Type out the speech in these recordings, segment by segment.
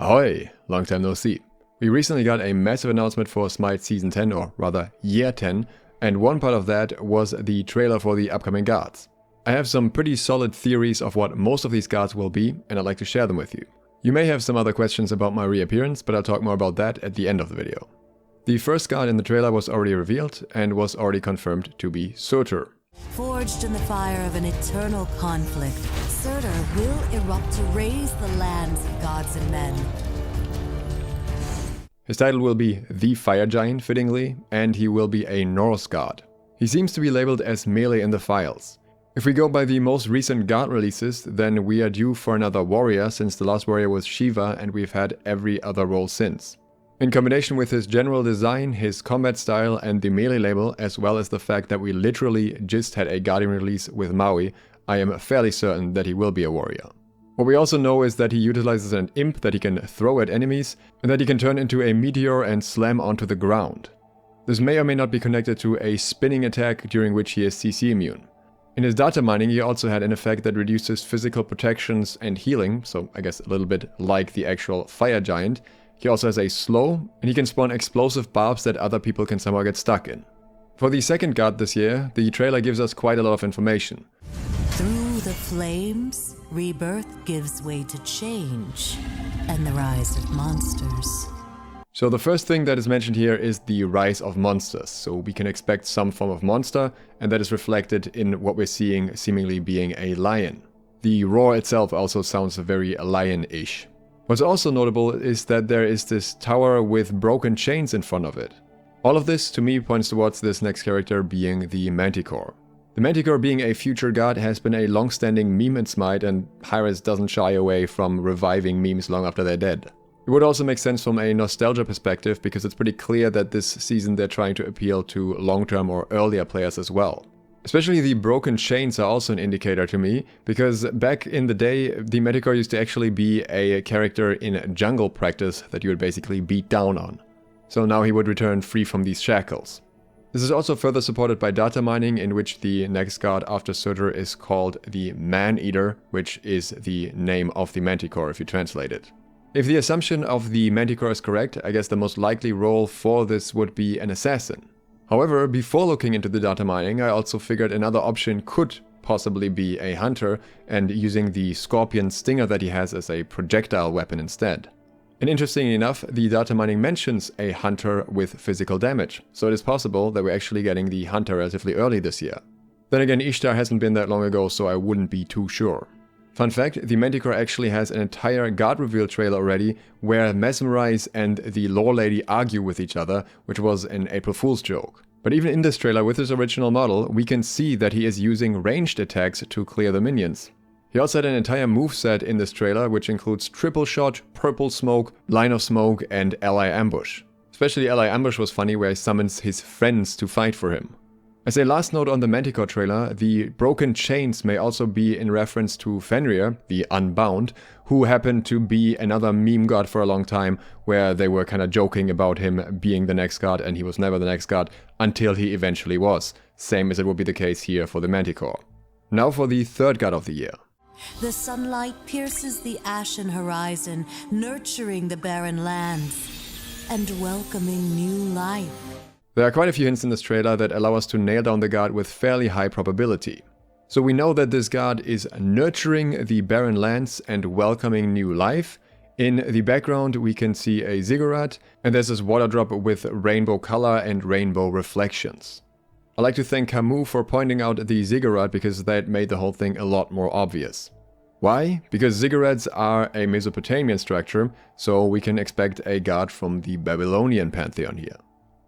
Ahoy! Long time no see. We recently got a massive announcement for SMITE Season 10, or rather Year 10, and one part of that was the trailer for the upcoming guards. I have some pretty solid theories of what most of these guards will be, and I'd like to share them with you. You may have some other questions about my reappearance, but I'll talk more about that at the end of the video. The first guard in the trailer was already revealed, and was already confirmed to be Surtr. Forged in the fire of an eternal conflict, Surtr will erupt to raise the lands of gods and men. His title will be the Fire Giant, fittingly, and he will be a Norse god. He seems to be labeled as melee in the files. If we go by the most recent god releases, then we are due for another warrior, since the last warrior was Shiva and we've had every other role since. In combination with his general design, his combat style and the melee label, as well as the fact that we literally just had a Guardian release with Maui, I am fairly certain that he will be a warrior. What we also know is that he utilizes an imp that he can throw at enemies, and that he can turn into a meteor and slam onto the ground. This may or may not be connected to a spinning attack during which he is CC immune. In his data mining, he also had an effect that reduces physical protections and healing, so I guess a little bit like the actual Fire Giant. He also has a slow, and he can spawn explosive barbs that other people can somehow get stuck in. For the second guard this year, the trailer gives us quite a lot of information. Through the flames, rebirth gives way to change, and the rise of monsters. So the first thing that is mentioned here is the rise of monsters, so we can expect some form of monster, and that is reflected in what we're seeing seemingly being a lion. The roar itself also sounds very lion-ish. What's also notable is that there is this tower with broken chains in front of it. All of this to me points towards this next character being the Manticore. The Manticore, being a future god, has been a long-standing meme in SMITE, and Hi-Rez doesn't shy away from reviving memes long after they're dead. It would also make sense from a nostalgia perspective, because it's pretty clear that this season they're trying to appeal to long-term or earlier players as well. Especially the broken chains are also an indicator to me, because back in the day, the Manticore used to actually be a character in jungle practice that you would basically beat down on. So now he would return free from these shackles. This is also further supported by data mining, in which the next god after Surtr is called the Man-Eater, which is the name of the Manticore if you translate it. If the assumption of the Manticore is correct, I guess the most likely role for this would be an assassin. However, before looking into the data mining, I also figured another option could possibly be a hunter, and using the scorpion stinger that he has as a projectile weapon instead. And interestingly enough, the data mining mentions a hunter with physical damage, so it is possible that we're actually getting the hunter relatively early this year. Then again, Ixchel hasn't been that long ago, so I wouldn't be too sure. Fun fact, the Manticore actually has an entire guard reveal trailer already, where Mesmerize and the Lore Lady argue with each other, which was an April Fool's joke. But even in this trailer with his original model, we can see that he is using ranged attacks to clear the minions. He also had an entire moveset in this trailer, which includes triple shot, purple smoke, line of smoke, and ally ambush. Especially ally ambush was funny, where he summons his friends to fight for him. As a last note on the Manticore trailer, the broken chains may also be in reference to Fenrir, the Unbound, who happened to be another meme god for a long time, where they were kind of joking about him being the next god, and he was never the next god until he eventually was. Same as it will be the case here for the Manticore. Now for the third god of the year. The sunlight pierces the ashen horizon, nurturing the barren lands and welcoming new life. There are quite a few hints in this trailer that allow us to nail down the god with fairly high probability. So we know that this god is nurturing the barren lands and welcoming new life. In the background we can see a ziggurat, and there's this water drop with rainbow color and rainbow reflections. I'd like to thank Camus for pointing out the ziggurat, because that made the whole thing a lot more obvious. Why? Because ziggurats are a Mesopotamian structure, so we can expect a god from the Babylonian pantheon here.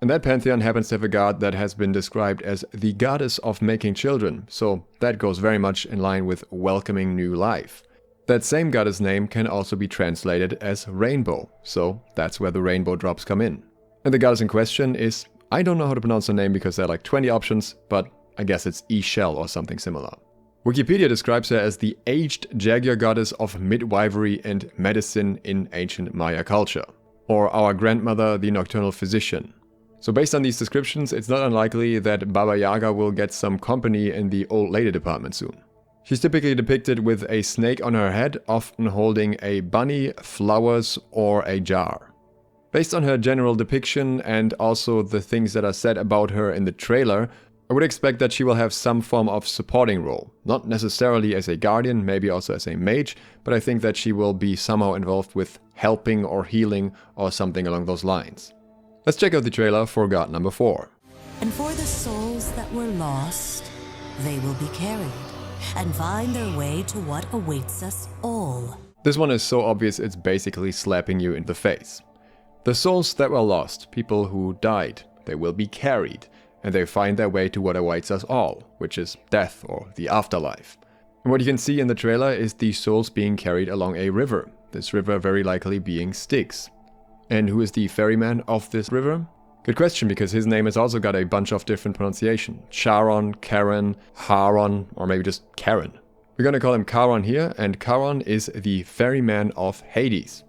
And that pantheon happens to have a god that has been described as the goddess of making children, so that goes very much in line with welcoming new life. That same goddess name can also be translated as rainbow, so that's where the rainbow drops come in. And the goddess in question is, I don't know how to pronounce her name because there are like 20 options, but I guess it's Ixchel or something similar. Wikipedia describes her as the aged jaguar goddess of midwifery and medicine in ancient Maya culture, or our grandmother, the nocturnal physician. So based on these descriptions, it's not unlikely that Baba Yaga will get some company in the old lady department soon. She's typically depicted with a snake on her head, often holding a bunny, flowers, or a jar. Based on her general depiction and also the things that are said about her in the trailer, I would expect that she will have some form of supporting role. Not necessarily as a guardian, maybe also as a mage, but I think that she will be somehow involved with helping or healing or something along those lines. Let's check out the trailer for god number 4. And for the souls that were lost, they will be carried and find their way to what awaits us all. This one is so obvious it's basically slapping you in the face. The souls that were lost, people who died, they will be carried, and they find their way to what awaits us all, which is death or the afterlife. And what you can see in the trailer is the souls being carried along a river, this river very likely being Styx. And who is the ferryman of this river? Good question, because his name has also got a bunch of different pronunciation. Charon, Charon, Charon, or maybe just Charon. We're gonna call him Charon here, and Charon is the ferryman of Hades.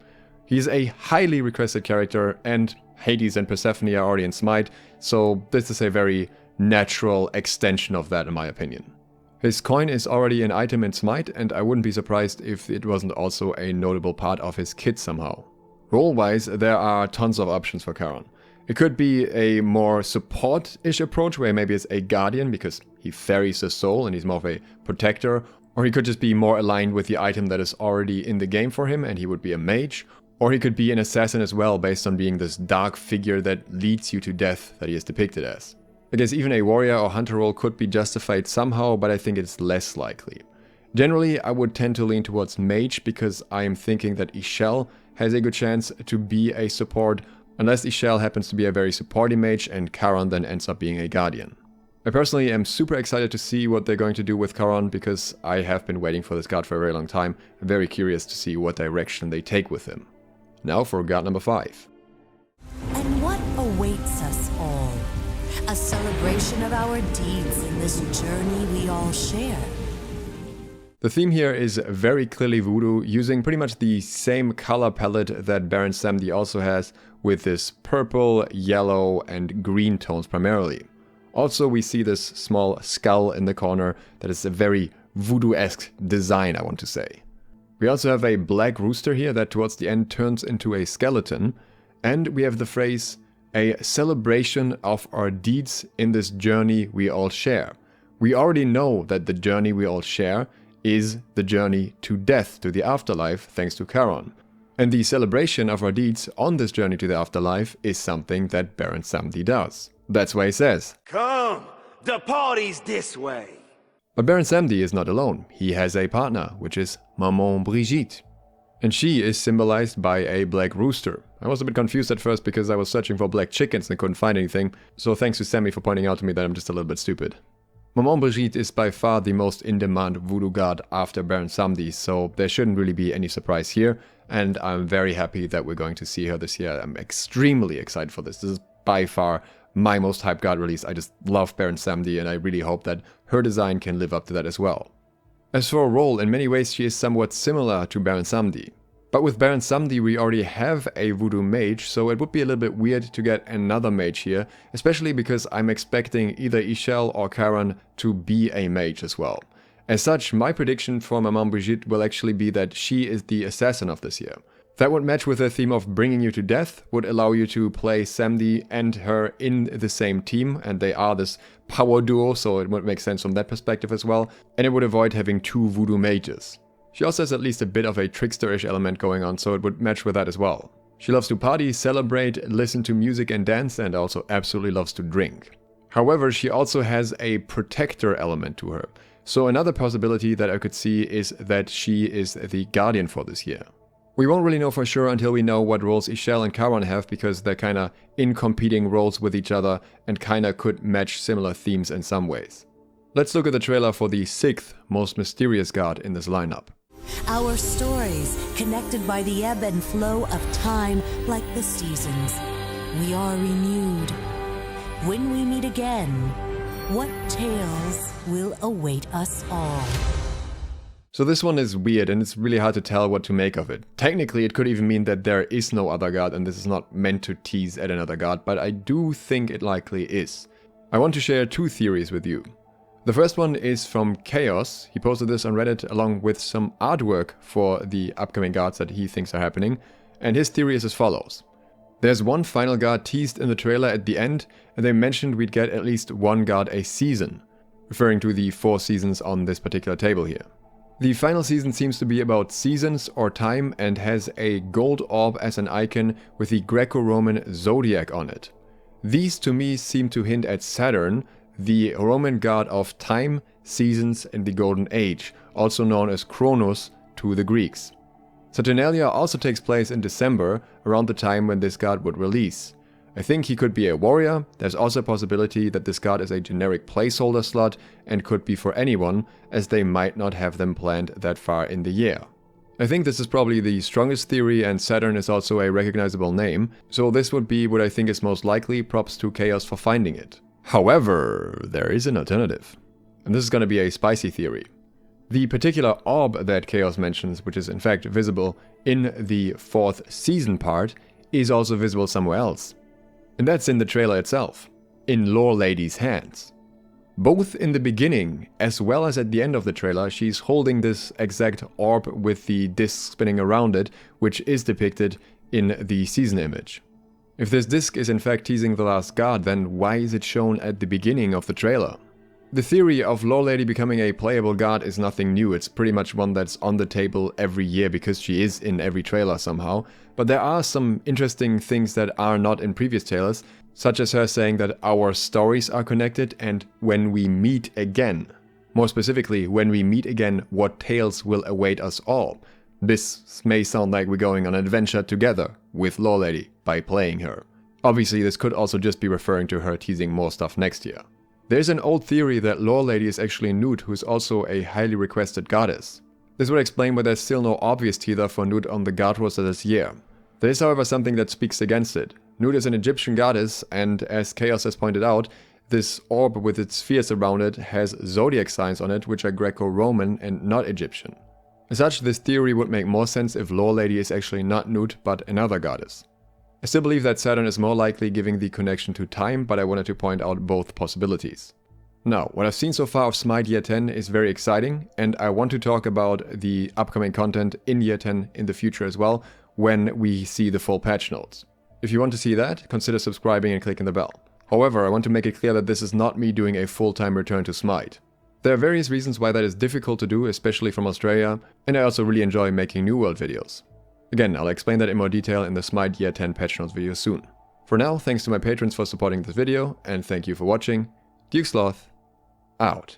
He's a highly requested character, and Hades and Persephone are already in SMITE, so this is a very natural extension of that in my opinion. His coin is already an item in SMITE, and I wouldn't be surprised if it wasn't also a notable part of his kit somehow. Role-wise, there are tons of options for Charon. It could be a more support-ish approach, where maybe it's a guardian because he ferries a soul and he's more of a protector, or he could just be more aligned with the item that is already in the game for him and he would be a mage. Or he could be an assassin as well, based on being this dark figure that leads you to death that he is depicted as. I guess even a warrior or hunter role could be justified somehow, but I think it's less likely. Generally, I would tend to lean towards mage because I am thinking that Ixchel has a good chance to be a support, unless Ixchel happens to be a very supporty mage and Charon then ends up being a guardian. I personally am super excited to see what they're going to do with Charon because I have been waiting for this god for a very long time. I'm very curious to see what direction they take with him. Now for god number 5. And what awaits us all? A celebration of our deeds in this journey we all share. The theme here is very clearly voodoo, using pretty much the same color palette that Baron Samedi also has, with this purple, yellow, and green tones primarily. Also, we see this small skull in the corner that is a very voodoo-esque design, I want to say. We also have a black rooster here that towards the end turns into a skeleton, and we have the phrase, a celebration of our deeds in this journey we all share. We already know that the journey we all share is the journey to death, to the afterlife, thanks to Charon. And the celebration of our deeds on this journey to the afterlife is something that Baron Samedi does. That's why he says, "Come, the party's this way." But Baron Samedi is not alone. He has a partner, which is Maman Brigitte. And she is symbolized by a black rooster. I was a bit confused at first because I was searching for black chickens and couldn't find anything, so thanks to Sammy for pointing out to me that I'm just a little bit stupid. Maman Brigitte is by far the most in-demand voodoo god after Baron Samedi, so there shouldn't really be any surprise here, and I'm very happy that we're going to see her this year. I'm extremely excited for this. This is by far my most hyped god release. I just love Baron Samedi, and I really hope that her design can live up to that as well. As for a role, in many ways she is somewhat similar to Baron Samedi. But with Baron Samedi we already have a voodoo mage, so it would be a little bit weird to get another mage here, especially because I'm expecting either Ixchel or Charon to be a mage as well. As such, my prediction for Maman Brigitte will actually be that she is the assassin of this year. That would match with the theme of bringing you to death, would allow you to play Samedi and her in the same team, and they are this power duo, so it would make sense from that perspective as well, and it would avoid having two voodoo mages. She also has at least a bit of a trickster-ish element going on, so it would match with that as well. She loves to party, celebrate, listen to music and dance, and also absolutely loves to drink. However, she also has a protector element to her. So another possibility that I could see is that she is the guardian for this year. We won't really know for sure until we know what roles Ixchel and Charon have, because they're kinda in competing roles with each other and kinda could match similar themes in some ways. Let's look at the trailer for the 6th most mysterious god in this lineup. Our stories, connected by the ebb and flow of time like the seasons. We are renewed. When we meet again, what tales will await us all? So this one is weird, and it's really hard to tell what to make of it. Technically, it could even mean that there is no other god and this is not meant to tease at another god, but I do think it likely is. I want to share two theories with you. The first one is from Kaios. He posted this on Reddit along with some artwork for the upcoming gods that he thinks are happening, and his theory is as follows. There's one final god teased in the trailer at the end, and they mentioned we'd get at least one god a season, referring to the 4 seasons on this particular table here. The final season seems to be about seasons or time and has a gold orb as an icon with the Greco-Roman zodiac on it. These to me seem to hint at Saturn, the Roman god of time, seasons, and the Golden Age, also known as Cronus to the Greeks. Saturnalia also takes place in December, around the time when this god would release. I think he could be a warrior. There's also a possibility that this god is a generic placeholder slot and could be for anyone, as they might not have them planned that far in the year. I think this is probably the strongest theory, and Saturn is also a recognizable name, so this would be what I think is most likely. Props to Kaios for finding it. However, there is an alternative. And this is going to be a spicy theory. The particular orb that Kaios mentions, which is in fact visible in the 4th season part, is also visible somewhere else. And that's in the trailer itself, in Lore Lady's hands. Both in the beginning, as well as at the end of the trailer, she's holding this exact orb with the disc spinning around it, which is depicted in the season image. If this disc is in fact teasing the last god, then why is it shown at the beginning of the trailer? The theory of Lore Lady becoming a playable god is nothing new. It's pretty much one that's on the table every year because she is in every trailer somehow. But there are some interesting things that are not in previous trailers, such as her saying that our stories are connected and when we meet again. More specifically, when we meet again, what tales will await us all. This may sound like we're going on an adventure together with Lore Lady by playing her. Obviously, this could also just be referring to her teasing more stuff next year. There's an old theory that Lore Lady is actually Nut, who's also a highly requested goddess. This would explain why there's still no obvious teaser for Nut on the god roster this year. There is however something that speaks against it. Nut is an Egyptian goddess, and as Kaios has pointed out, this orb with its spheres around it has zodiac signs on it which are Greco-Roman and not Egyptian. As such, this theory would make more sense if Lore Lady is actually not Nut but another goddess. I still believe that Saturn is more likely giving the connection to time, but I wanted to point out both possibilities. Now, what I've seen so far of SMITE Year 10 is very exciting, and I want to talk about the upcoming content in Year 10 in the future as well, when we see the full patch notes. If you want to see that, consider subscribing and clicking the bell. However, I want to make it clear that this is not me doing a full-time return to SMITE. There are various reasons why that is difficult to do, especially from Australia, and I also really enjoy making New World videos. Again, I'll explain that in more detail in the SMITE Year 10 patch notes video soon. For now, thanks to my patrons for supporting this video, and thank you for watching. Duke Sloth, out.